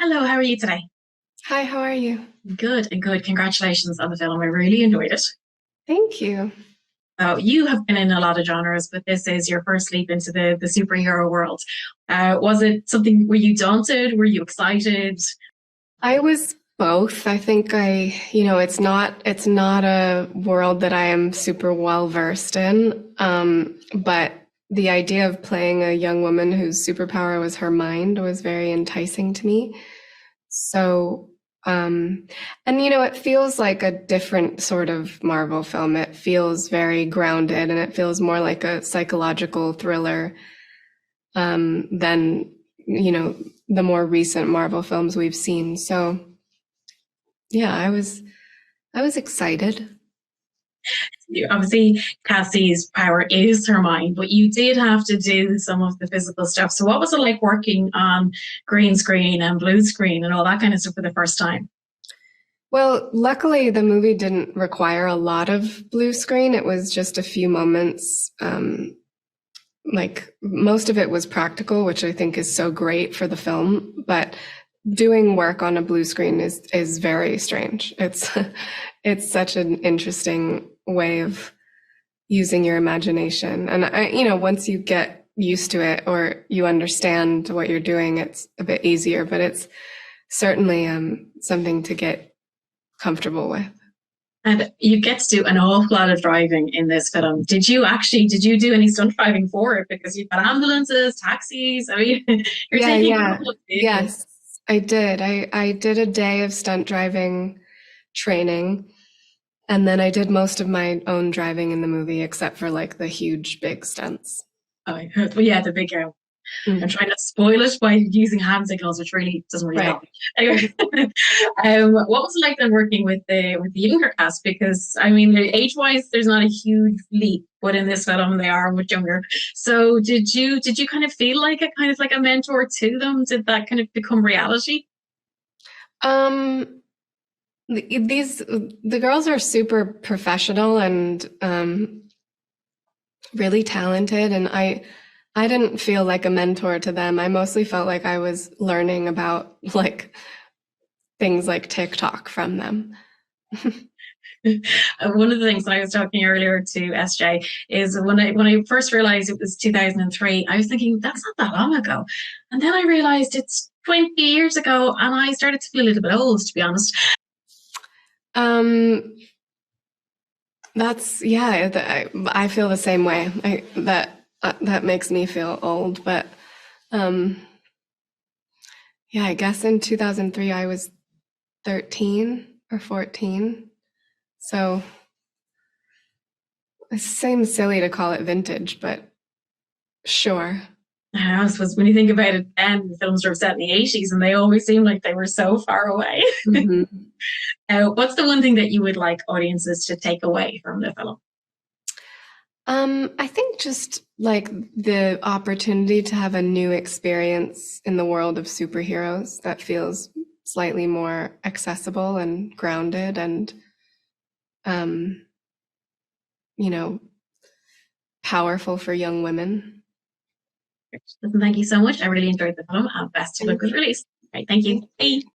Hello, how are you today? Hi, how are you? Good and good. Congratulations on the film. I really enjoyed it. Thank you. You have been in a lot of genres, but this is your first leap into the superhero world. Was it something, were you daunted? Were you excited? I was both. I think it's not a world that I am super well versed in. But the idea of playing a young woman whose superpower was her mind was very enticing to me. So, and it feels like a different sort of Marvel film. It feels very grounded and it feels more like a psychological thriller than the more recent Marvel films we've seen. So yeah, I was excited. Obviously, Cassie's power is her mind, but you did have to do some of the physical stuff. So, what was it like working on green screen and blue screen and all that kind of stuff for the first time? Well, luckily the movie didn't require a lot of blue screen. It was just a few moments. Like most of it was practical, which I think is so great for the film, but doing work on a blue screen is very strange. It's it's such an interesting way of using your imagination. And once you get used to it or you understand what you're doing, it's a bit easier, but it's certainly something to get comfortable with. And you get to do an awful lot of driving in this film. Did you do any stunt driving for it? Because you've got ambulances, taxis. I mean, you're Yeah, taking yeah. public vehicles. Yes, I did. I did a day of stunt driving training, and then I did most of my own driving in the movie, except for like the huge big stunts. Oh, but yeah, the big I'm Mm, trying not to spoil it by using hand signals, which really doesn't really right. help. Anyway, what was it like then working with the younger cast? Because I mean, age wise, there's not a huge leap, but in this film they are much younger. So did you kind of feel like a kind of like a mentor to them? Did that kind of become reality? Um, the girls are super professional and really talented, and I didn't feel like a mentor to them. I mostly felt like I was learning about like things like TikTok from them. One of the things that I was talking earlier to SJ is when I first realized it was 2003, I was thinking that's not that long ago, and then I realized it's 20 years ago, and I started to feel a little bit old, to be honest. Um, that's yeah. I feel the same way. That makes me feel old, but um, yeah. I guess in 2003 I was 13 or 14, so it seems silly to call it vintage, but sure. I suppose when you think about it, then the films were set in the 80s, and they always seem like they were so far away. Mhm. What's the one thing that you would like audiences to take away from the film? I think just like the opportunity to have a new experience in the world of superheroes that feels slightly more accessible and grounded and, um, you know, powerful for young women. Thank you so much. I really enjoyed the film, and best of luck Thank with you. release. Right, thank you. Thank you. Bye.